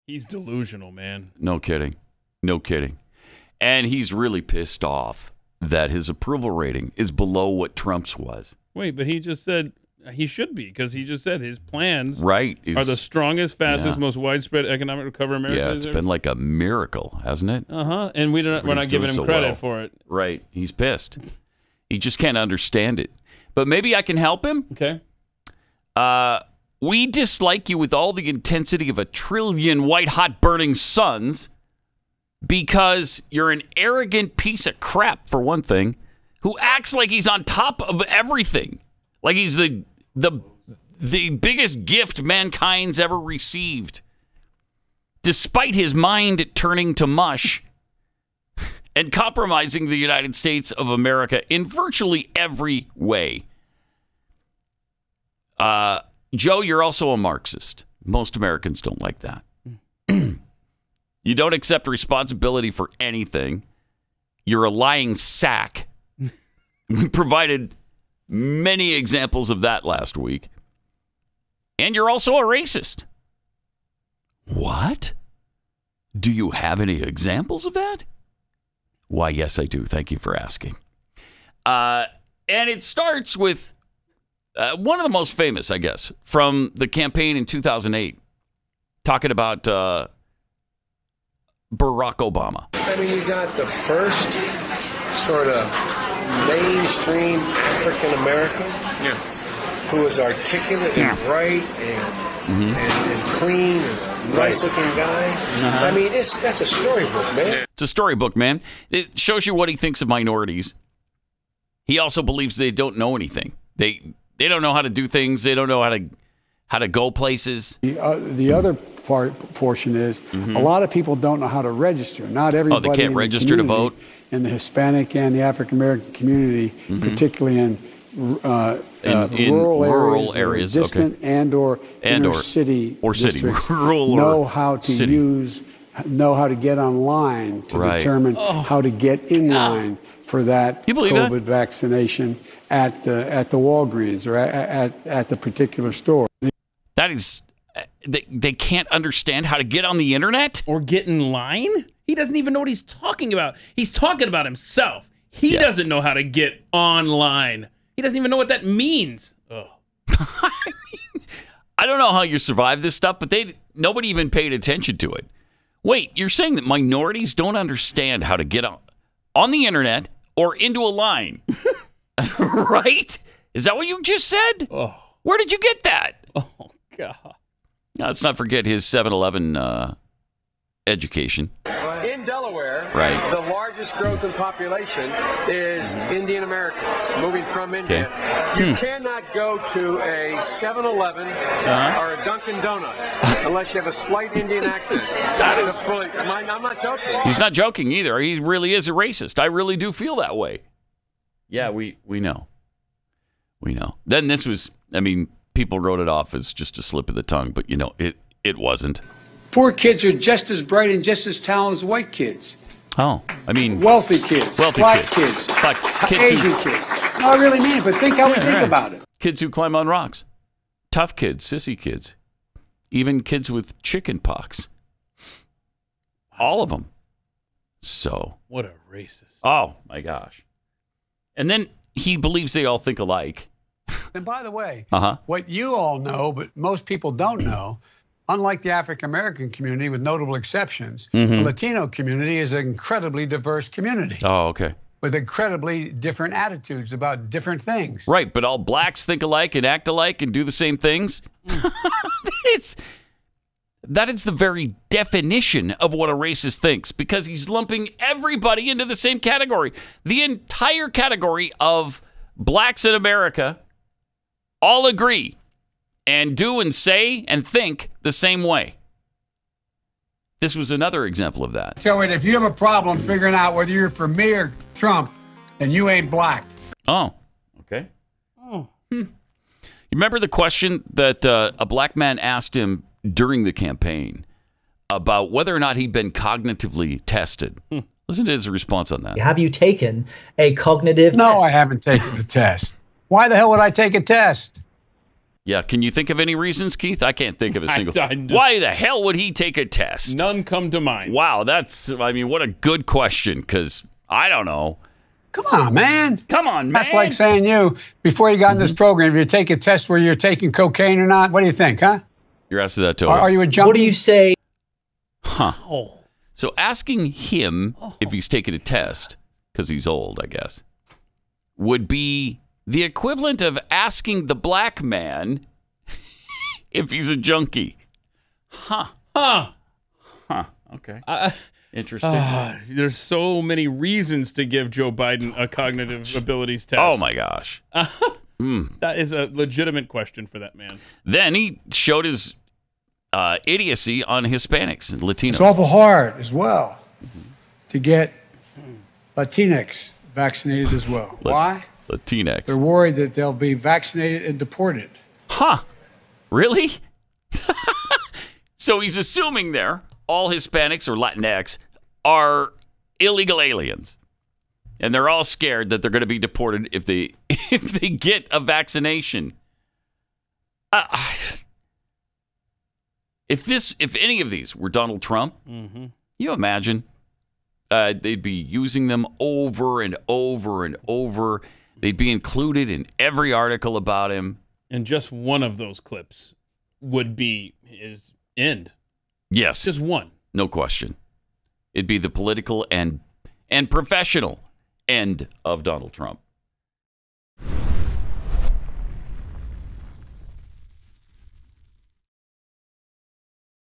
He's delusional, man. No kidding. No kidding. And he's really pissed off that his approval rating is below what Trump's was. Wait, but he just said he should be, because he just said his plans are the strongest, fastest, most widespread economic recovery America has been like a miracle, hasn't it? And we're not giving him credit for it. Right. He's pissed. He just can't understand it. But maybe I can help him. Okay. We dislike you with all the intensity of 1 trillion white-hot burning suns because you're an arrogant piece of crap, for one thing, who acts like he's on top of everything. Like he's the biggest gift mankind's ever received. Despite his mind turning to mush and compromising the United States of America in virtually every way. Joe, you're also a Marxist. Most Americans don't like that. You don't accept responsibility for anything. You're a lying sack. We provided many examples of that last week. And you're also a racist. What? Do you have any examples of that? Why, yes, I do. Thank you for asking. And it starts with one of the most famous, I guess, from the campaign in 2008, talking about Barack Obama. I mean, you got the first sort of mainstream African American who was articulate and bright and clean and nice looking guy. I mean, that's a storybook, man. It's a storybook, man. It shows you what he thinks of minorities. He also believes they don't know anything. They don't know how to do things. They don't know how to go places. The other portion is a lot of people don't know how to register. Not everybody. They can't register to vote. In the Hispanic and the African American community, particularly in rural areas, distant and/or inner city or districts, rural know how to know how to get online to determine how to get in line for that COVID vaccination at the Walgreens or at the particular store. That is, they can't understand how to get on the internet or get in line. He doesn't even know what he's talking about. He's talking about himself. He doesn't know how to get online. He doesn't even know what that means. Oh. I don't know how you survive this stuff, but nobody even paid attention to it. Wait, you're saying that minorities don't understand how to get on the internet or into a line, right? Is that what you just said? Oh. Where did you get that? Oh, God. Now, let's not forget his 7-Eleven education. In Delaware, the largest growth in population is Indian Americans moving from India. You cannot go to a 7-Eleven or a Dunkin' Donuts unless you have a slight Indian accent. I'm not joking. He's not joking either. He really is a racist. I really do feel that way. Yeah, we know. We know. Then this was, people wrote it off as just a slip of the tongue, but it wasn't. Poor kids are just as bright and just as talented as white kids. Oh, wealthy kids, black kids, Asian kids. No, I really mean it, but think how we think about it. Kids who climb on rocks, tough kids, sissy kids, even kids with chicken pox. All of them. So. What a racist. Oh, my gosh. And then he believes they all think alike. And by the way, what you all know, but most people don't know, unlike the African American community, with notable exceptions, the Latino community is an incredibly diverse community. Oh, okay. With incredibly different attitudes about different things. Right, but all blacks think alike and act alike and do the same things? That is the very definition of what a racist thinks, because he's lumping everybody into the same category. The entire category of blacks in America all agree and do and say and think the same way. This was another example of that. So if you have a problem figuring out whether you're for me or Trump, then you ain't black. Oh, okay. You remember the question that a black man asked him during the campaign about whether or not he'd been cognitively tested? Listen to his response on that. Have you taken a cognitive test? No, I haven't taken a test. Why the hell would I take a test? Yeah, can you think of any reasons, Keith? I can't think of a single. just, why the hell would he take a test? None come to mind. Wow, what a good question, because I don't know. Come on, man. That's like saying before you got in this program, if you take a test where you're taking cocaine or not, what do you think, huh? You're asking that to him. Are you a junkie? What do you say? Huh. Oh. So asking him if he's taking a test, because he's old, I guess, would be the equivalent of asking the black man if he's a junkie. Huh. Okay. Interesting. There's so many reasons to give Joe Biden a cognitive abilities test. Oh, my gosh. That is a legitimate question for that man. Then he showed his idiocy on Hispanics and Latinos. It's awful hard as well to get Latinx vaccinated as well. Why? Latinx. They're worried that they'll be vaccinated and deported. Huh. Really? So he's assuming all Hispanics or Latinx are illegal aliens. And they're all scared that they're going to be deported if they get a vaccination. If any of these were Donald Trump, you imagine they'd be using them over and over and over. They'd be included in every article about him. And just one of those clips would be his end. Yes. Just one. No question. It'd be the political and professional end of Donald Trump.